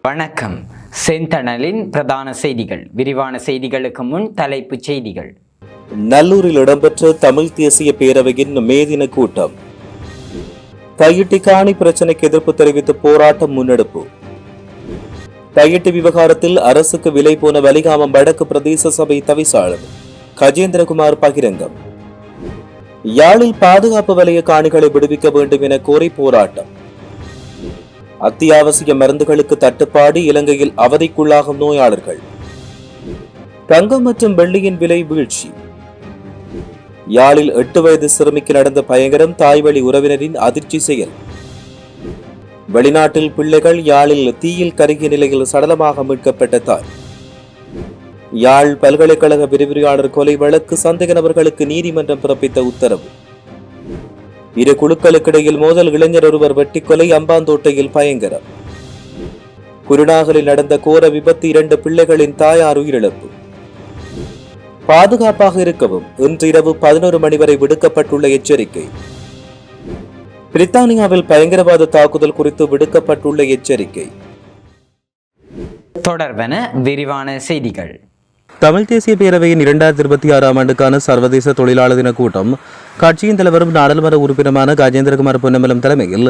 வணக்கம். செந்தணலின் பிரதான செய்திகள். விரிவான செய்திகளுக்கு முன் தலைப்புச் செய்திகள். நல்லூரில் இடம்பெற்ற தமிழ் தேசிய பேரவையின் மே தின கூட்டம். தையிட்டி காணி பிரச்சினைக்கு எதிர்ப்பு தெரிவித்து போராட்டம் முன்னெடுப்பு. தையிட்டி விவகாரத்தில் அரசுக்கு விலை போன வலிகாமம் வடக்கு பிரதேச சபை தவிசாளர் கஜேந்திரகுமார் பகிரங்கம். யாழில் பாதுகாப்பு வலய காணிகளை விடுவிக்க வேண்டும் என கோரி போராட்டம். அத்தியாவசிய மருந்துகளுக்கு தட்டுப்பாடு, இலங்கையில் அவதிக்குள்ளாகும் நோயாளர்கள். தங்கம் மற்றும் வெள்ளியின் விலை வீழ்ச்சி. யாழில் 8 வயது சிறுமிக்கு நடந்த பயங்கரம், தாய்வழி உறவினரின் அதிர்ச்சி செயல். வெளிநாட்டில் பிள்ளைகள் யாழில் தீயில் கருகிய நிலையில் சடலமாக மீட்கப்பட்ட தாய். யாழ் பல்கலைக்கழக விரிவுரையாளர் கொலை வழக்கு, சந்தேக நபர்களுக்கு நீதிமன்றம் பிறப்பித்த உத்தரவு. இரு குழுக்களுக்கிடையில் மோதல், இளைஞர் ஒருவர் வெட்டிக்கொலை, அம்பாந்தோட்டையில் பயங்கரம். குருநாகலில் நடந்த கோர விபத்து, 2 பிள்ளைகளின் தாயார் உயிரிழப்பு. பாதுகாப்பாக இருக்கவும் இன்று இரவு 11 மணி வரை விடுக்கப்பட்டுள்ள எச்சரிக்கை. பிரித்தானியாவில் பயங்கரவாத தாக்குதல் குறித்து விடுக்கப்பட்டுள்ள எச்சரிக்கை. தொடர்பென விரிவான செய்திகள். தமிழ் தேசிய பேரவையின் 2026ஆம் ஆண்டுக்கான சர்வதேச தொழிலாளர் தின கூட்டம் கட்சியின் தலைவரும் நாடாளுமன்ற உறுப்பினருமான கஜேந்திரகுமார் பொன்னம்பலம் தலைமையில்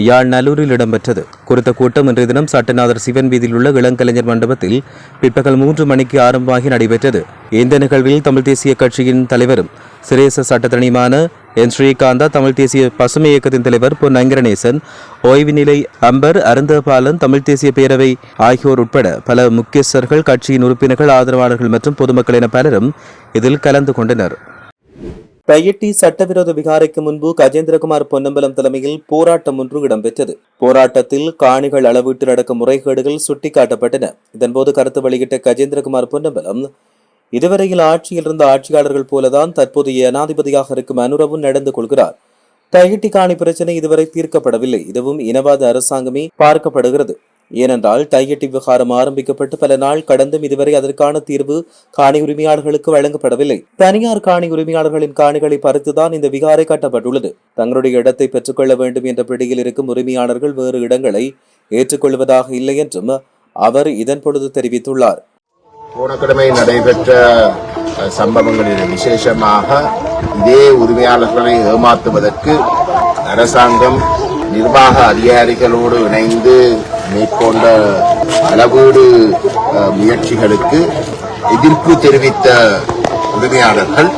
யாழ் நல்லூரில் இடம்பெற்றது. குறித்த கூட்டம் இன்றைய தினம் சட்டநாதர் சிவன் வீதியில் உள்ள இளங்கலைஞர் மண்டபத்தில் பிற்பகல் 3 மணிக்கு ஆரம்பமாகி நடைபெற்றது. இந்த நிகழ்வில் தமிழ் தேசிய கட்சியின் தலைவரும் சிரேச சட்டத்தணியுமான என் ஸ்ரீகாந்தா, தமிழ் தேசிய பசுமை இயக்கத்தின் தலைவர் பொன் அங்கரணேசன், ஓய்வு நிலை அம்பர் அருந்தபாலன், தமிழ் தேசிய பேரவை ஆகியோர் உட்பட பல முக்கியஸ்தர்கள், கட்சியின் உறுப்பினர்கள், ஆதரவாளர்கள் மற்றும் பொதுமக்கள் என பலரும் இதில் கலந்து கொண்டனர். தையிட்டி சட்டவிரோத விகாரைக்கு முன்பு கஜேந்திரகுமார் பொன்னம்பலம் தலைமையில் போராட்டம் ஒன்று இடம்பெற்றது. போராட்டத்தில் காணிகள் அளவீட்டு நடக்கும் முறைகேடுகள் சுட்டிக்காட்டப்பட்டன. இதன்போது கருத்து வெளியிட்ட கஜேந்திரகுமார் பொன்னம்பலம், இதுவரையில் ஆட்சியில் இருந்த ஆட்சியாளர்கள் போலதான் தற்போதைய ஜனாதிபதியாக இருக்கும் அனுரவும் நடந்து கொள்கிறார். தையிட்டி காணி பிரச்சினை இதுவரை தீர்க்கப்படவில்லை. இதுவும் இனவாத அரசாங்கமே பார்க்கப்படுகிறது. ஏனென்றால் தையிட்டி விவகாரம் ஆரம்பிக்கப்பட்டு பல நாள் கடந்தும் இதுவரை அதற்கான தீர்வு காணி உரிமையாளர்களுக்கு வழங்கப்படவில்லை. தனியார் காணி உரிமையாளர்களின் காணிகளை பறித்துதான் இந்த விகாரை கட்டப்பட்டுள்ளது. தங்களுடைய இடத்தை பெற்றுக்கொள்ள வேண்டும் என்ற பிடியில் இருக்கும் உரிமையாளர்கள் வேறு இடங்களை ஏற்றுக்கொள்வதாக இல்லை என்றும் அவர் இதன் பொழுது தெரிவித்துள்ளார். போன கிழமை நடைபெற்ற சம்பவங்களில் விசேஷமாக இதே உரிமையாளர்களை ஏமாற்றுவதற்கு அரசாங்கம் நிர்வாக அதிகாரிகளோடு இணைந்து மேற்கொண்ட அளவீடு முயற்சிகளுக்கு எதிர்ப்பு தெரிவித்த உரிமையாளர்கள்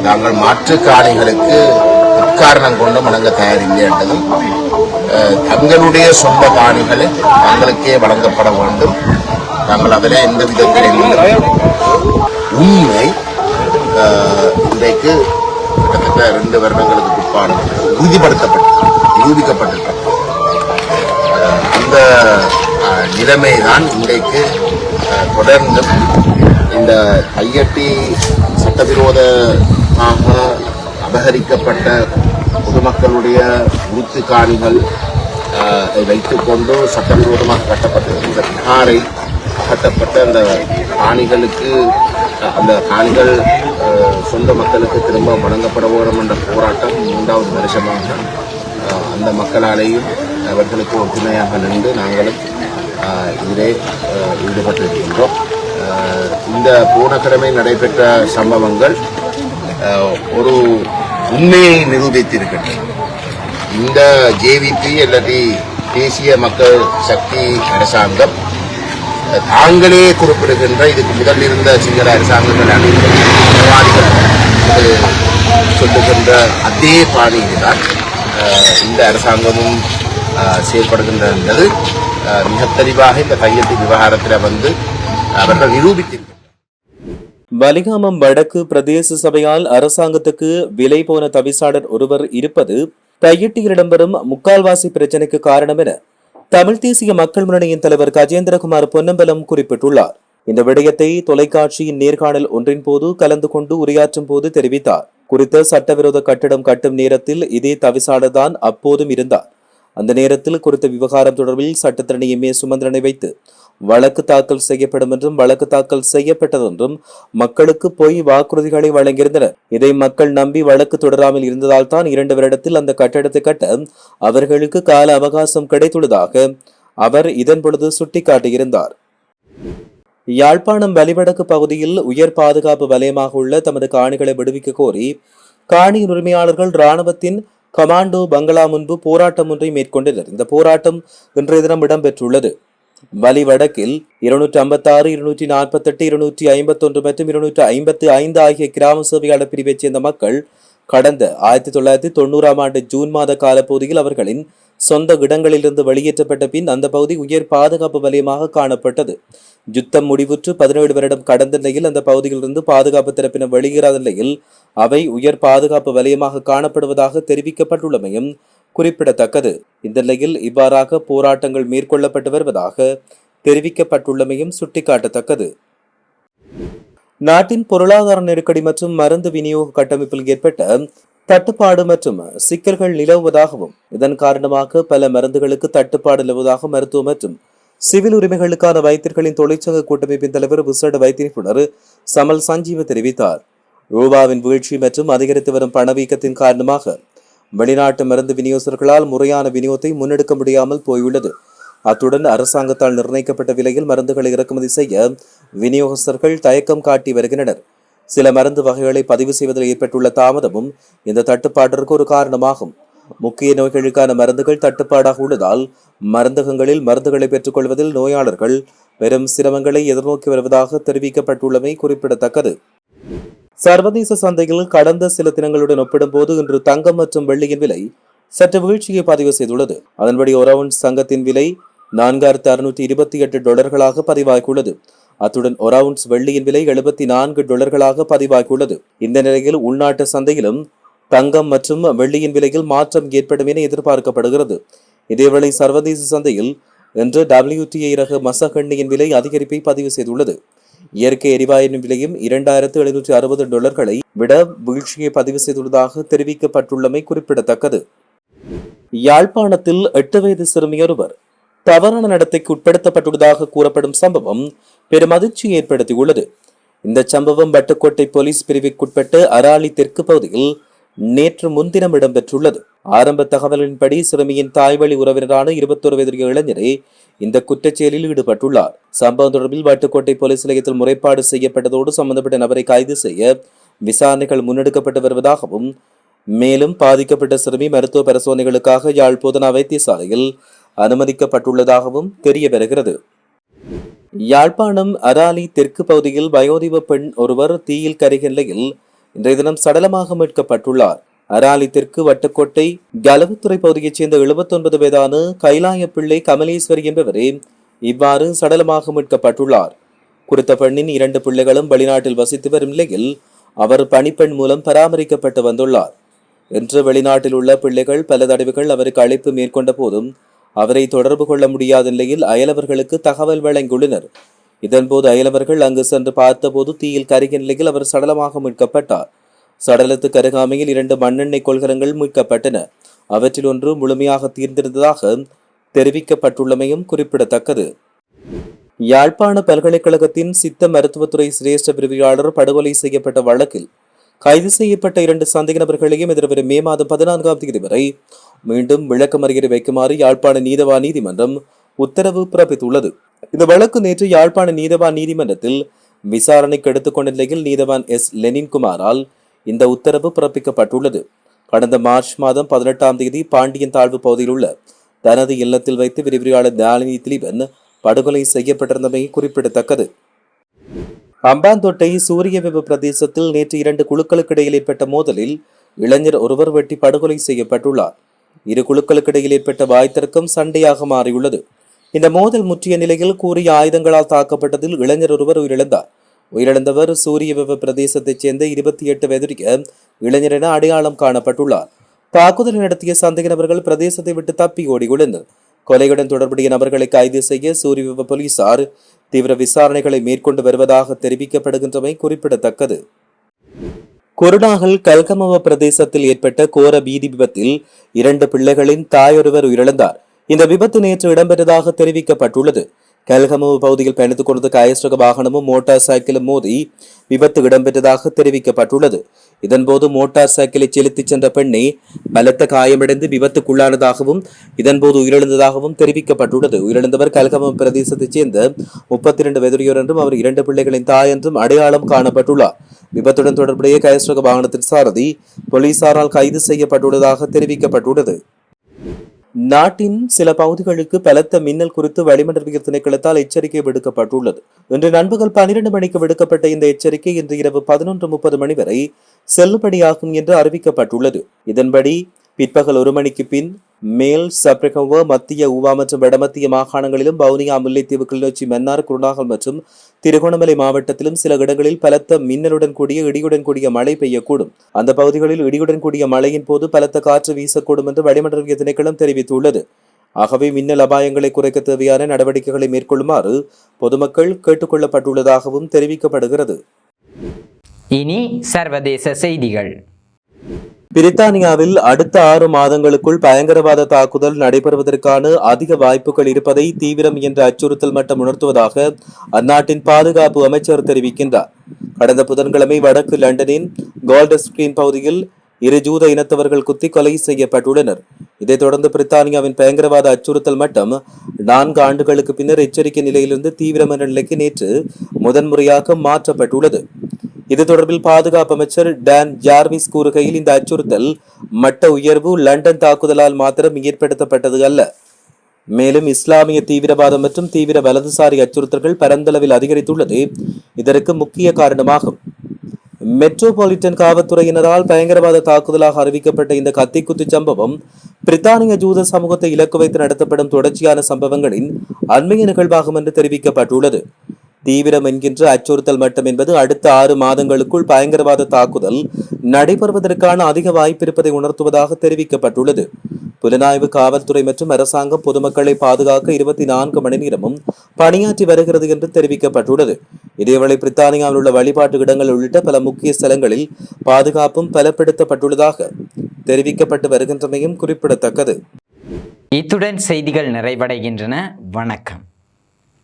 நாங்கள் மாற்று காணிகளுக்கு காரணம் கொண்டு வழங்க தயாரில்லை என்றதும், தங்களுடைய சொந்த காணிகளை தங்களுக்கே வழங்கப்பட வேண்டும், நாங்கள் அதில் எந்த விதத்திலும் உண்மை இன்றைக்கு கிட்டத்தட்ட 2 வருடங்களுக்கு பிற்பாடு நிரூபிக்கப்பட்டிருக்கிறது. அந்த நிலைமைதான் இன்றைக்கு தொடர்ந்து இந்த தையிட்டி சட்டவிரோதமாக அபகரிக்கப்பட்ட பொதுமக்களுடைய உறுத்து காணிகள் வைத்துக்கொண்டு சட்டவிரோதமாக கட்டப்பட்ட இந்த விகாரை கட்டப்பட்ட அந்த காணிகளுக்கு, அந்த காணிகள் சொந்த மக்களுக்கு திரும்ப வழங்கப்பட வேண்டும் என்ற போராட்டம் 3வது வருஷமாக அந்த மக்களாலேயும் அவர்களுக்கு ஒரு துணையாக நின்று நாங்களும் இதிலே ஈடுபட்டிருக்கின்றோம். இந்த போன கிழமை நடைபெற்ற சம்பவங்கள் ஒரு உண்மையை நிரூபித்திருக்கின்றன. இந்த ஜேவிபி அல்லது தேசிய மக்கள் சக்தி அரசாங்கம் தாங்களே குறிப்பிடுகின்ற, இதுக்கு முதல் இருந்த சிங்கள அரசாங்கங்கள் அனைவரும் சொல்லுகின்ற அதே பாணியில்தான் இந்த அரசாங்கமும் செயல்படுகின்றது மிக தெளிவாக இந்த தையிட்டி விவகாரத்தில் அவர்கள் நிரூபித்திருக்கிறார். வலிகாமம் வடக்கு பிரதேச சபையால் அரசாங்கத்துக்கு விலை போன தவிசாளர் ஒருவர் இருப்பது தையிட்டியில் இடம்பெறும் முக்கால்வாசி பிரச்சினைக்கு காரணம் என தமிழ் தேசிய மக்கள் முன்னணியின் தலைவர் கஜேந்திரகுமார் பொன்னம்பலம் குறிப்பிட்டுள்ளார். இந்த விடயத்தை தொலைக்காட்சியின் நேர்காணல் ஒன்றின் போது கலந்து கொண்டு உரையாற்றும் போது தெரிவித்தார். குறித்த சட்டவிரோத கட்டிடம் கட்டும் நேரத்தில் இதே தவிசாளர் தான் அப்போதும் இருந்தார். அந்த நேரத்தில் குறித்த விவகாரம் தொடர்பில் சட்டத்தரணி எம்.ஏ. சுமந்திரனை வைத்து வழக்கு தாக்கல் செய்யப்படும் என்றும், வழக்கு தாக்கல் செய்யப்பட்டதென்றும் மக்களுக்கு பொய் வாக்குறுதிகளை வழங்கியிருந்தனர். இதை மக்கள் நம்பி வழக்கு தொடராமல் இருந்ததால் தான் 2 வருடத்தில் அந்த கட்டடத்தை கட்ட அவர்களுக்கு கால அவகாசம் கிடைத்துள்ளதாக அவர் இதன் பொழுது சுட்டிக்காட்டியிருந்தார். யாழ்ப்பாணம் வலிவடக்கு பகுதியில் உயர் பாதுகாப்பு வலயமாக உள்ள தமது காணிகளை விடுவிக்க கோரி காணியின் உரிமையாளர்கள் இராணுவத்தின் கமாண்டோ பங்களா முன்பு போராட்டம் ஒன்றை மேற்கொண்டனர். இந்த போராட்டம் இன்றைய தினம் இடம்பெற்றுள்ளது. வலிவடக்கில் 256, 248, 251 மற்றும் 255 ஆகிய கிராம சேவையாளர் பிரிவைச் சேர்ந்த மக்கள் கடந்த 1990ஆம் ஆண்டு ஜூன் மாத காலப்பகுதியில் அவர்களின் சொந்த இடங்களிலிருந்து வெளியேற்றப்பட்ட பின் அந்த பகுதி உயர் பாதுகாப்பு வலயமாக காணப்பட்டது. யுத்தம் முடிவுற்று 17 வருடம் கடந்த நிலையில் அந்த பகுதியிலிருந்து பாதுகாப்பு தரப்பினர் வெளியேறாத நிலையில் அவை உயர் பாதுகாப்பு வலயமாக காணப்படுவதாக தெரிவிக்கப்பட்டுள்ளமையும் குறிப்பிடத்தக்கது. இந்த நிலையில் இவ்வாறாக போராட்டங்கள் மேற்கொள்ளப்பட்டு வருவதாக தெரிவிக்கப்பட்டுள்ளமையும் சுட்டிக்காட்டத்தக்கது. நாட்டின் பொருளாதார நெருக்கடி மற்றும் மருந்து விநியோக கட்டமைப்பில் ஏற்பட்ட தட்டுப்பாடு மற்றும் சிக்கல்கள் நிலவுவதாகவும் இதன் காரணமாக பல மருந்துகளுக்கு தட்டுப்பாடு நிலவுவதாக மருத்துவ மற்றும் சிவில் உரிமைகளுக்கான வைத்தியர்களின் தொழிற்சங்க கூட்டமைப்பின் தலைவர் விசேட வைத்திய நிபுணர் சமல் சஞ்சீவ தெரிவித்தார். ரூபாவின் வீழ்ச்சி மற்றும் அதிகரித்து வரும் பணவீக்கத்தின் காரணமாக வெளிநாட்டு மருந்து விநியோகர்களால் முறையான விநியோகத்தை முன்னெடுக்க முடியாமல் போயுள்ளது. அத்துடன் அரசாங்கத்தால் நிர்ணயிக்கப்பட்ட விலையில் மருந்துகளை இறக்குமதி செய்ய விநியோகஸ்தர்கள் தயக்கம் காட்டி வருகின்றனர். சில மருந்து வகைகளை பதிவு செய்வதில் ஏற்பட்டுள்ள தாமதமும் இந்த தட்டுப்பாட்டிற்கு ஒரு காரணமாகும். முக்கிய நோய்களுக்கான மருந்துகள் தட்டுப்பாடாக உள்ளதால் மருந்தகங்களில் மருந்துகளை பெற்றுக் கொள்வதில் நோயாளர்கள் பெரும் சிரமங்களை எதிர்நோக்கி வருவதாக தெரிவிக்கப்பட்டுள்ளமை குறிப்பிடத்தக்கது. சர்வதேச சந்தையில் கடந்த சில தினங்களுடன் ஒப்பிடும்போது இன்று தங்கம் மற்றும் வெள்ளியின் விலை சற்று வீழ்ச்சியை பதிவு செய்துள்ளது. அதன்படி ஒரு அவுன்ஸ் தங்கத்தின் விலை $4,628 பதிவாகியுள்ளது. அத்துடன் ஒரு அவுன்ஸ் வெள்ளியின் விலை $74 பதிவாகியுள்ளது. இந்த நிலையில் உள்நாட்டு சந்தையிலும் தங்கம் மற்றும் வெள்ளியின் விலையில் மாற்றம் ஏற்படும் என எதிர்பார்க்கப்படுகிறது. இதேவேளை சர்வதேச சந்தையில் இன்று WTI ரக மசகெண்ணியின் விலை அதிகரிப்பை பதிவு செய்துள்ளது. இயற்கை எரிவாயுவின் விலையும் $2,760 விட வீழ்ச்சியை பதிவு செய்துள்ளதாக தெரிவிக்கப்பட்டுள்ளமை குறிப்பிடத்தக்கது. யாழ்ப்பாணத்தில் 8 வயது சிறுமியொருவர் தவறான நடத்தைக்கு உட்படுத்தப்பட்டுள்ளதாக கூறப்படும் சம்பவம் பெரும் அதிர்ச்சியை ஏற்படுத்தியுள்ளது. இந்த சம்பவம் வட்டுக்கோட்டை போலீஸ் பிரிவுக்குட்பட்ட அராலி தெற்கு பகுதியில் நேற்று முன்தினம் இடம்பெற்றுள்ளது. ஆரம்ப தகவலின்படி சிறுமியின் தாய்வழி உறவினரான 21 வயது இளைஞரே இந்த குற்றச்செயலில் ஈடுபட்டுள்ளார். சம்பவம் தொடர்பில் வட்டுக்கோட்டை போலீஸ் நிலையத்தில் முறைப்பாடு செய்யப்பட்டதோடு சம்பந்தப்பட்ட நபரை கைது செய்ய விசாரணைகள் முன்னெடுக்கப்பட்டு வருவதாகவும் மேலும் பாதிக்கப்பட்ட சிறுமி மருத்துவ பரிசோதனைகளுக்காக யாழ் போதனா வைத்தியசாலையில் அனுமதிக்கப்பட்டுள்ளதாகவும் தெரிய வருகிறது. யாழ்ப்பாணம் அராலி தெற்கு பகுதியில் வயோதிப பெண் ஒருவர் தீயில் கருகிய நிலையில் இன்றைய தினம் சடலமாக மீட்கப்பட்டுள்ளார். அராலி தெற்கு வட்டுக்கோட்டை கலவுத்துறை பகுதியைச் சேர்ந்த 79 வயதான கைலாய பிள்ளை கமலேஸ்வரி என்பவரே இவ்வாறு சடலமாக மீட்கப்பட்டுள்ளார். குறித்த பெண்ணின் 2 பிள்ளைகளும் வெளிநாட்டில் வசித்து வரும் நிலையில் அவர் பணிப்பெண் மூலம் பராமரிக்கப்பட்டு வந்துள்ளார். என்று வெளிநாட்டில் உள்ள பிள்ளைகள் பல தடவைகள் அவருக்கு அழைப்பு மேற்கொண்ட போதும் அவரை தொடர்பு கொள்ள முடியாத நிலையில் அயலவர்களுக்கு தகவல் வழங்கியுள்ளனர். இதன்போது அயலவர்கள் அங்கு சென்று பார்த்தபோது தீயில் கருகிய நிலையில் அவர் சடலமாக மீட்கப்பட்டார். சடலத்துக்கு அருகாமையில் 2 மண்ணெண்ணெய் கொள்கலங்கள் மீட்கப்பட்டன. அவற்றில் ஒன்று முழுமையாக தீர்ந்திருந்ததாக தெரிவிக்கப்பட்டுள்ளமையும் குறிப்பிடத்தக்கது. யாழ்ப்பாண பல்கலைக்கழகத்தின் சித்த மருத்துவத்துறை சிரேஷ்ட பிரிவியாளர் படுகொலை செய்யப்பட்ட வழக்கில் கைது செய்யப்பட்ட 2 சந்தேக நபர்களையும் எதிர்வரும் மே மாதம் 14ஆம் தேதி வரை மீண்டும் விளக்கமறியலை வைக்குமாறு யாழ்ப்பாண நீதவான் நீதிமன்றம் உத்தரவு பிறப்பித்துள்ளது. இந்த வழக்கு நேற்று யாழ்ப்பாண நீதவான் நீதிமன்றத்தில் விசாரணைக்கு எடுத்துக்கொண்ட நிலையில் நீதவான் S. லெனின்குமாரால் இந்த உத்தரவு பிறப்பிக்கப்பட்டுள்ளது. கடந்த மார்ச் மாதம் 18ஆம் தேதி பாண்டியன் தாழ்வு பகுதியில் உள்ள தனது இல்லத்தில் வைத்து விரிவுரையாளர் தாலினி திலீபன் படுகொலை செய்யப்பட்டிருந்தமை குறிப்பிடத்தக்கது. அம்பாந்தோட்டை சூரியவெவ பிரதேசத்தில் நேற்று 2 குழுக்களுக்கு இடையில் ஏற்பட்ட மோதலில் இளைஞர் ஒருவர் வெட்டி படுகொலை செய்யப்பட்டுள்ளார். 2 குழுக்களுக்கு இடையில் ஏற்பட்ட வாய்த்தர்க்கம் சண்டையாக மாறியுள்ளது. இந்த மோதல் முற்றிய நிலையில் கூறிய ஆயுதங்களால் தாக்கப்பட்டதில் இளைஞர் ஒருவர் உயிரிழந்தார். உயிரிழந்தவர் சூரியவெவ பிரதேசத்தைச் சேர்ந்த 28 வயதுடைய இளைஞர் என அடையாளம் காணப்பட்டுள்ளார். தாக்குதல் நடத்திய சந்தேக நபர்கள் பிரதேசத்தை விட்டு தப்பி ஓடியுள்ளனர். கொலையுடன் தொடர்புடைய நபர்களை கைது செய்ய சூரியவெவ போலீசார் தீவிர விசாரணைகளை மேற்கொண்டு வருவதாக தெரிவிக்கப்படுகின்றமை குறிப்பிடத்தக்கது. குருநாகல் கல்கமவ பிரதேசத்தில் ஏற்பட்ட கோர வீதி விபத்தில் 2 பிள்ளைகளின் தாயொருவர் உயிரிழந்தார். இந்த விபத்து நேற்று இடம்பெற்றதாக தெரிவிக்கப்பட்டுள்ளது. கல்கமுவ பகுதியில் பயணித்துக் கொண்ட கயஸ்ரக வாகனமும் மோட்டார் சைக்கிளும் மோதி விபத்து இடம்பெற்றதாக தெரிவிக்கப்பட்டுள்ளது. இதன்போது மோட்டார் சைக்கிளை செலுத்திச் சென்ற பெண்ணை பலத்த காயமடைந்து விபத்துக்குள்ளானதாகவும் இதன்போது உயிரிழந்ததாகவும் தெரிவிக்கப்பட்டுள்ளது. உயிரிழந்தவர் கல்கமுவ பிரதேசத்தைச் சேர்ந்த 32 வயதுடையோர் என்றும் அவர் 2 பிள்ளைகளின் தாய் என்றும் அடையாளம் காணப்பட்டுள்ளார். விபத்துடன் தொடர்புடைய கயஸ்ரக வாகனத்தின் சாரதி போலீசாரால் கைது செய்யப்பட்டுள்ளதாக தெரிவிக்கப்பட்டுள்ளது. நாட்டின் சில பகுதிகளுக்கு பலத்த மின்னல் குறித்து வளிமண்டல திணைக்களத்தால் எச்சரிக்கை விடுக்கப்பட்டுள்ளது. இன்று நண்பகல் 12 மணிக்கு விடுக்கப்பட்ட இந்த எச்சரிக்கை இன்று இரவு 11:30 மணி வரை செல்லுபடியாகும் என்று அறிவிக்கப்பட்டுள்ளது. இதன்படி பிற்பகல் 1 மணிக்கு பின் மேல் சப்ரகமுவ, மத்திய ஊவா மற்றும் வடமத்திய மாகாணங்களிலும் வவுனியா, முல்லைத்தீவு, கிளிநொச்சி, மன்னார், குருநாகல் மற்றும் திருகோணமலை மாவட்டத்திலும் சில இடங்களில் பலத்த மின்னலுடன் கூடிய இடியுடன் கூடிய மழை பெய்யக்கூடும். அந்த பகுதிகளில் இடியுடன் கூடிய மழையின் போது பலத்த காற்று வீசக்கூடும் என்று வளிமண்டல திணைக்களம் தெரிவித்துள்ளது. ஆகவே மின்னல் அபாயங்களை குறைக்க தேவையான நடவடிக்கைகளை மேற்கொள்ளுமாறு பொதுமக்கள் கேட்டுக் கொள்ளப்பட்டுள்ளதாகவும் தெரிவிக்கப்படுகிறது. இனி சர்வதேச செய்திகள். பிரித்தானியாவில் அடுத்த 6 மாதங்களுக்குள் பயங்கரவாத தாக்குதல் நடைபெறுவதற்கான அதிக வாய்ப்புகள் இருப்பதை தீவிரம் என்ற அச்சுறுத்தல் மட்டம் உணர்த்துவதாக அந்நாட்டின் பாதுகாப்பு அமைச்சர் தெரிவிக்கின்றார். கடந்த புதன்கிழமை வடக்கு லண்டனின் கோல்டஸ்கிரீன் பகுதியில் 2 ஜூத இனத்தவர்கள் குத்தி கொலை செய்யப்பட்டுள்ளனர். இதைத் தொடர்ந்து பிரித்தானியாவின் பயங்கரவாத அச்சுறுத்தல் மட்டம் 4 ஆண்டுகளுக்கு பின்னர் எச்சரிக்கை நிலையிலிருந்து தீவிரமான நிலைக்கு நேற்று முதன்முறையாக மாற்றப்பட்டுள்ளது. இது தொடர்பில் பாதுகாப்பு அமைச்சர் டான் ஜார்விஸ் கூறுகையில், இந்த அச்சுறுத்தல் மட்ட உயர்வு லண்டன் தாக்குதலால் மாத்திரம் ஏற்படுத்தப்பட்டது அல்ல, மேலும் இஸ்லாமிய தீவிரவாதம் மற்றும் தீவிர வலதுசாரி அச்சுறுத்தல்கள் பரந்தளவில் அதிகரித்துள்ளது இதற்கு முக்கிய காரணமாகும். மெட்ரோபாலிட்டன் காவல்துறையினரால் பயங்கரவாத தாக்குதலாக அறிவிக்கப்பட்ட இந்த கத்திக்குத்து சம்பவம் பிரித்தானிய ஜூத சமூகத்தை இலக்கு வைத்து நடத்தப்படும் தொடர்ச்சியான சம்பவங்களின் அண்மைய நிகழ்வாகும் என்று தெரிவிக்கப்பட்டுள்ளது. தீவிரம் என்கின்ற அச்சுறுத்தல் மட்டம் என்பது அடுத்த 6 மாதங்களுக்குள் பயங்கரவாத தாக்குதல் நடைபெறுவதற்கான அதிக வாய்ப்பு இருப்பதை உணர்த்துவதாக தெரிவிக்கப்பட்டுள்ளது. புலனாய்வு, காவல்துறை மற்றும் அரசாங்கம் பொதுமக்களை பாதுகாக்க 24 மணி நேரமும் பணியாற்றி வருகிறது என்று தெரிவிக்கப்பட்டுள்ளது. இதேவேளை பிரித்தானியாவில் உள்ள வழிபாட்டு இடங்கள் உள்ளிட்ட பல முக்கிய ஸ்தலங்களில் பாதுகாப்பும் பலப்படுத்தப்பட்டுள்ளதாக தெரிவிக்கப்பட்டு வருகின்றமையும் குறிப்பிடத்தக்கது. இத்துடன் செய்திகள் நிறைவடைகின்றன. வணக்கம்.